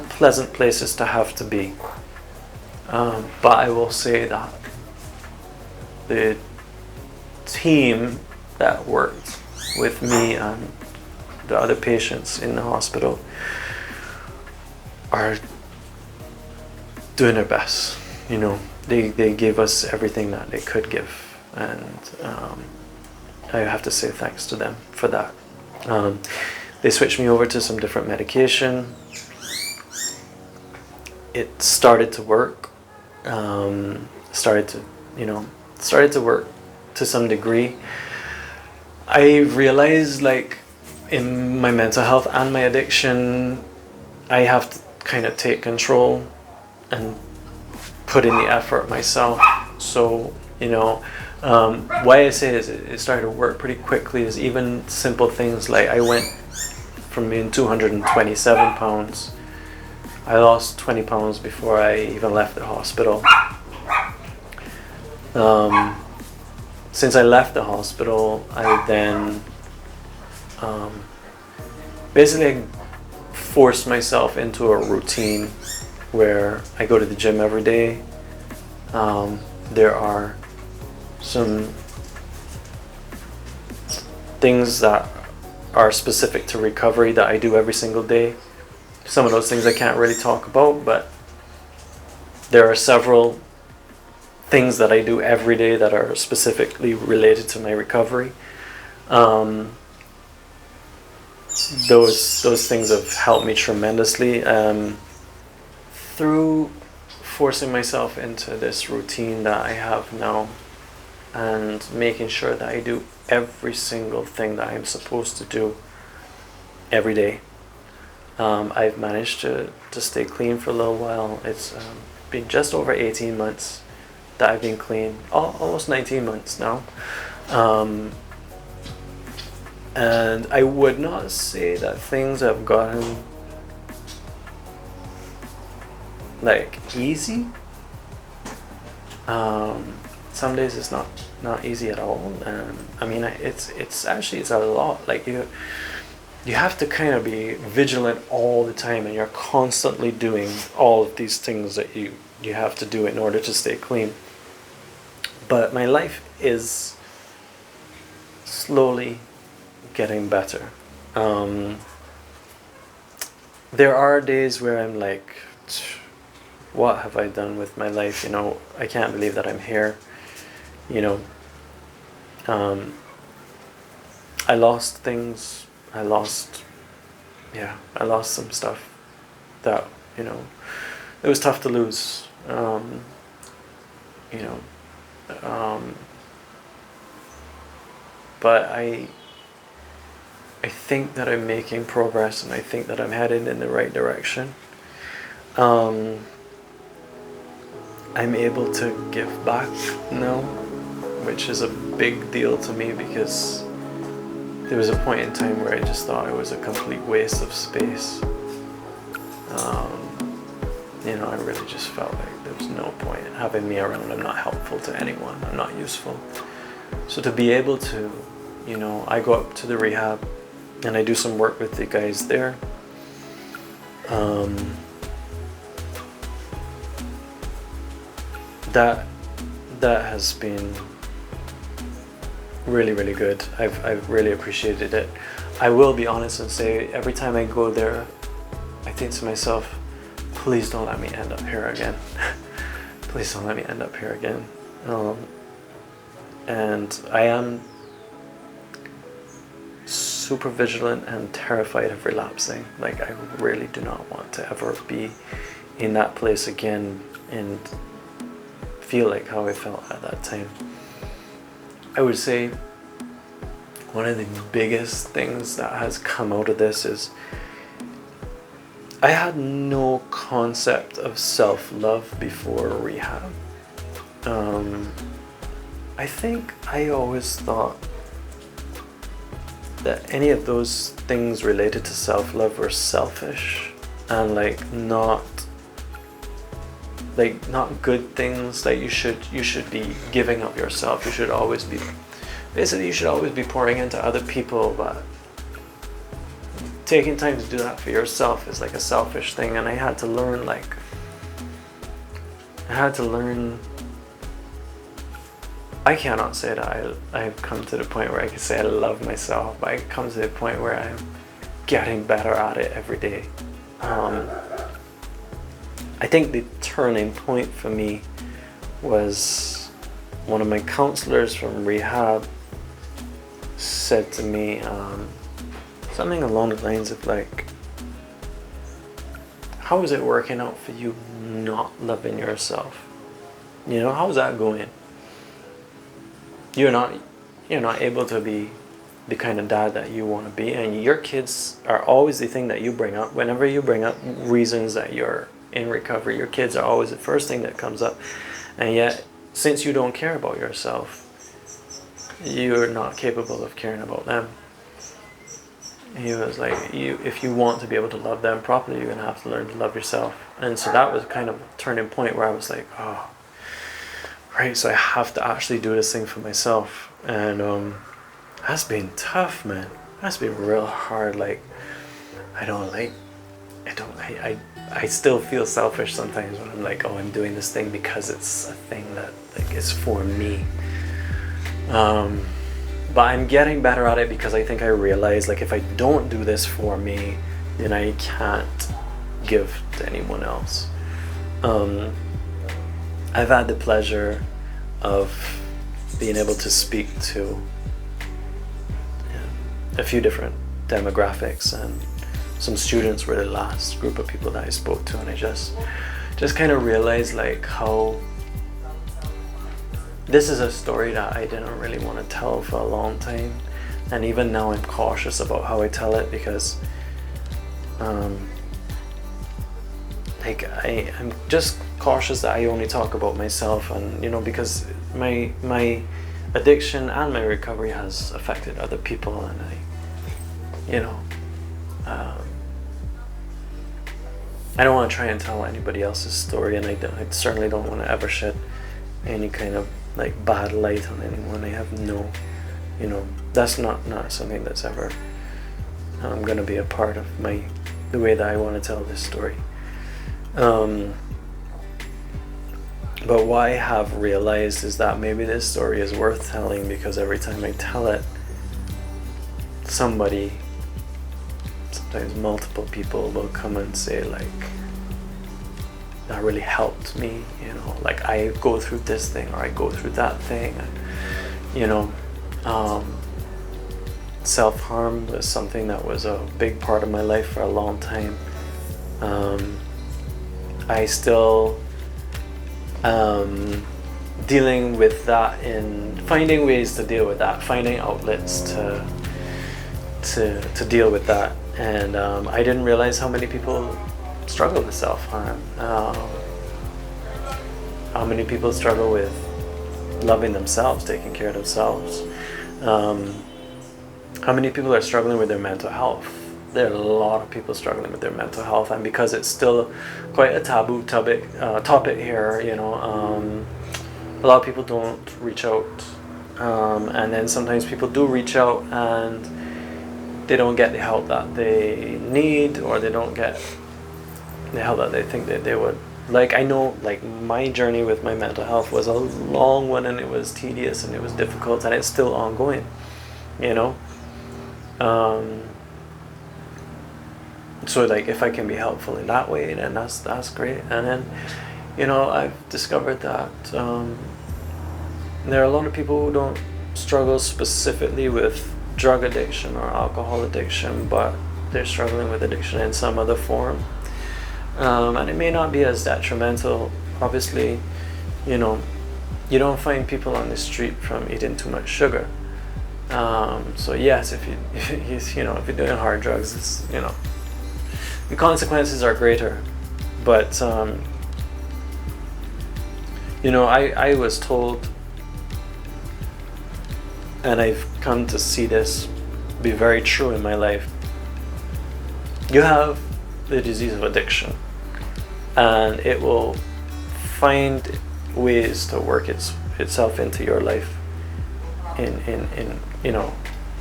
pleasant places to have to be. But I will say that the team that worked with me and the other patients in the hospital are doing their best. They gave us everything that they could give, and I have to say thanks to them for that. They switched me over to some different medication. It started to work. Started to work to some degree. I realized, like, in my mental health and my addiction, I have to kind of take control and put in the effort myself. So, why I say is it started to work pretty quickly is even simple things like I went from being 227 pounds. I lost 20 pounds before I even left the hospital. Since I left the hospital, I then basically forced myself into a routine where I go to the gym every day. There are some things that are specific to recovery that I do every single day. Some of those things I can't really talk about, but there are several things that I do every day that are specifically related to my recovery. Those things have helped me tremendously. Through forcing myself into this routine that I have now and making sure that I do every single thing that I'm supposed to do every day. I've managed to stay clean for a little while. been just over 18 months that I've been clean, almost 19 months now. And I would not say that things have gotten like easy. Some days it's not easy at all, and I mean it's actually a lot. Like you have to kind of be vigilant all the time, and you're constantly doing all of these things that you have to do in order to stay clean. But my life is slowly getting better. There are days where I'm like, what have I done with my life? You know, I can't believe that I'm here. You know, I lost things. I lost some stuff that, you know, it was tough to lose. But I think that I'm making progress, and I think that I'm headed in the right direction. I'm able to give back now, which is a big deal to me, because there was a point in time where I just thought it was a complete waste of space. You know, I really just felt like there was no point in having me around. I'm not helpful to anyone. I'm not useful. So to be able to, you know, I go up to the rehab and I do some work with the guys there. That has been really, really good. I've really appreciated it. I will be honest and say, every time I go there, I think to myself, please don't let me end up here again. Please don't let me end up here again. And I am super vigilant and terrified of relapsing. Like, I really do not want to ever be in that place again and feel like how I felt at that time. I would say one of the biggest things that has come out of this is I had no concept of self-love before rehab. I think I always thought that any of those things related to self-love were selfish and not good things. Like you should be giving up yourself. You should always be pouring into other people, but taking time to do that for yourself is like a selfish thing. And I had to learn I cannot say that I've come to the point where I can say I love myself, but I come to the point where I'm getting better at it every day. I think the turning point for me was one of my counselors from rehab said to me something along the lines of like, how is it working out for you not loving yourself? You know, how's that going? You're not able to be the kind of dad that you want to be, and your kids are always the thing that you bring up. Whenever you bring up reasons that you're in recovery, your kids are always the first thing that comes up. And yet, since you don't care about yourself, you're not capable of caring about them. And he was like, if you want to be able to love them properly, you're gonna have to learn to love yourself. And so that was kind of a turning point where I was like, oh, right, so I have to actually do this thing for myself. And that's been tough, man. That's been real hard. Like, I still feel selfish sometimes when I'm like, oh, I'm doing this thing because it's a thing that like is for me. But I'm getting better at it because I think I realize, like, if I don't do this for me, then I can't give to anyone else. I've had the pleasure of being able to speak to a few different demographics, and some students were the last group of people that I spoke to, and I just kind of realized like how this is a story that I didn't really want to tell for a long time, and even now I'm cautious about how I tell it because like I'm just cautious that I only talk about myself, and because my addiction and my recovery has affected other people, and I don't want to try and tell anybody else's story, and I certainly don't want to ever shed any kind of like bad light on anyone. I have no, that's not something that's ever going to be a part of the way that I want to tell this story. But what I have realized is that maybe this story is worth telling, because every time I tell it, somebody, sometimes multiple people, will come and say like, that really helped me, like I go through this thing or I go through that thing, and self-harm was something that was a big part of my life for a long time. I still dealing with that, and finding ways to deal with that, finding outlets to deal with that. And I didn't realize how many people struggle with self-harm, how many people struggle with loving themselves, taking care of themselves, how many people are struggling with their mental health. There are a lot of people struggling with their mental health, and because it's still quite a taboo topic here, a lot of people don't reach out, and then sometimes people do reach out and they don't get the help that they need, or they don't get the help that they think that they would. Like, I know, like, my journey with my mental health was a long one, and it was tedious and it was difficult, and it's still ongoing, so like if I can be helpful in that way, then that's great. And then I've discovered that there are a lot of people who don't struggle specifically with drug addiction or alcohol addiction, but they're struggling with addiction in some other form, and it may not be as detrimental. Obviously, you don't find people on the street from eating too much sugar. So yes, if you're doing hard drugs, it's the consequences are greater. But I was told, and I've come to see this be very true in my life. You have the disease of addiction, and it will find ways to work itself into your life in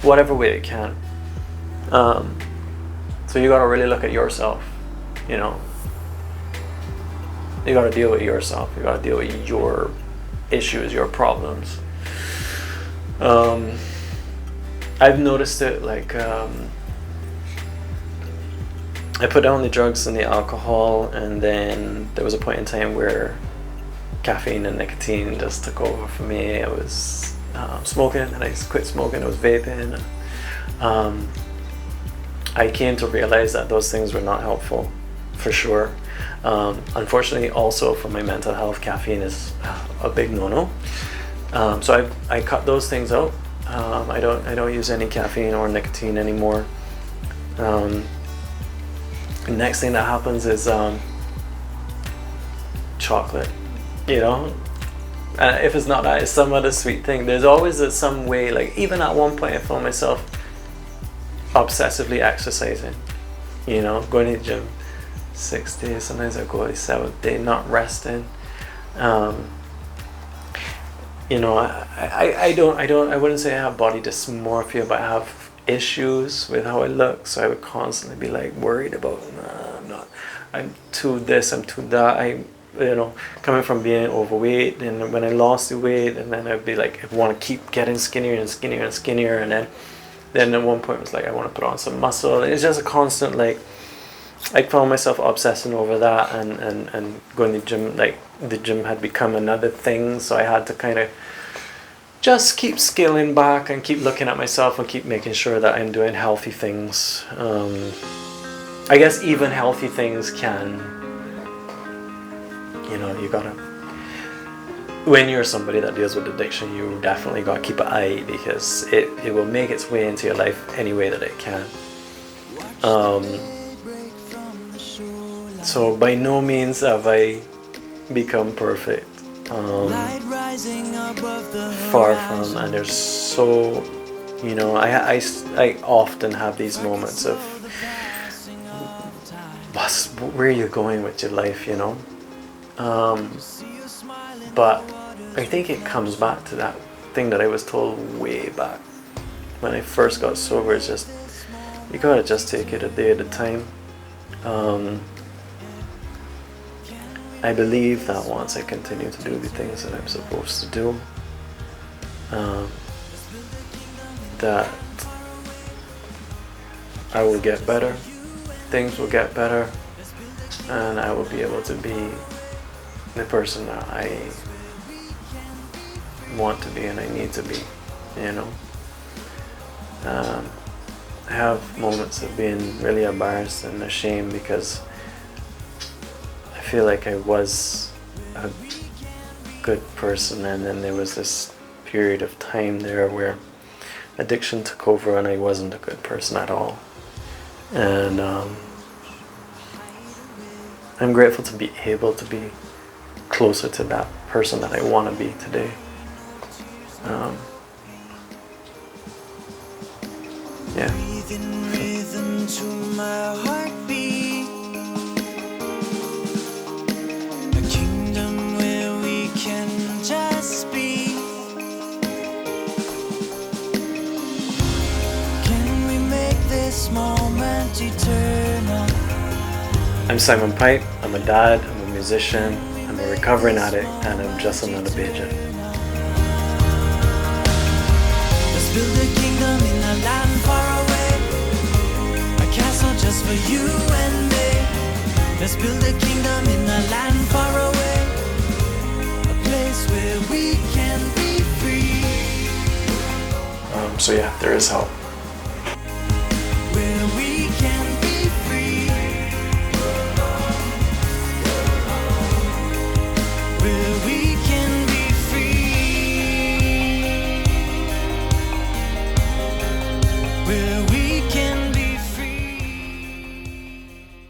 whatever way it can. So you got to really look at yourself. You got to deal with yourself. You got to deal with your issues, your problems. I've noticed it, like I put down the drugs and the alcohol, and then there was a point in time where caffeine and nicotine just took over for me. I was smoking, and I quit smoking. I was vaping. I came to realize that those things were not helpful, for sure. Unfortunately, also for my mental health, caffeine is a big no-no. So I cut those things out. I don't use any caffeine or nicotine anymore. The next thing that happens is chocolate. If it's not that, it's some other sweet thing. There's always some way. Like, even at one point, I found myself obsessively exercising. Going to the gym 6 days. Sometimes I go the 7th day, not resting. I wouldn't say I have body dysmorphia, but I have issues with how I look. So I would constantly be like worried about, I'm too this, I'm too that. Coming from being overweight, and when I lost the weight, and then I'd be like, I want to keep getting skinnier and skinnier and skinnier, and then at one point it was like, I want to put on some muscle. And it's just a constant, like, I found myself obsessing over that, and going to the gym. Like, the gym had become another thing, so I had to kind of just keep scaling back and keep looking at myself and keep making sure that I'm doing healthy things. I guess even healthy things can, you gotta, when you're somebody that deals with addiction, you definitely gotta keep an eye, because it will make its way into your life any way that it can. So by no means have I become perfect. Far from, and there's so, I often have these moments of, where are you going with your life, but I think it comes back to that thing that I was told way back when I first got sober. It's just, you gotta just take it a day at a time. I believe that once I continue to do the things that I'm supposed to do, that I will get better, things will get better, and I will be able to be the person that I want to be and I need to be, I have moments of being really embarrassed and ashamed because I feel like I was a good person, and then there was this period of time there where addiction took over and I wasn't a good person at all. And I'm grateful to be able to be closer to that person that I want to be today. Yeah. Rhythm to my heartbeat. A kingdom where we can just be. Can we make this moment eternal? I'm Simon Pipe. I'm a dad, I'm a musician, I'm a recovering addict, and I'm just another Bajan. Let's build a kingdom in a land far away. A castle just for you and me. Let's build a kingdom in a land far away. A place where we can be free. So yeah, there is help.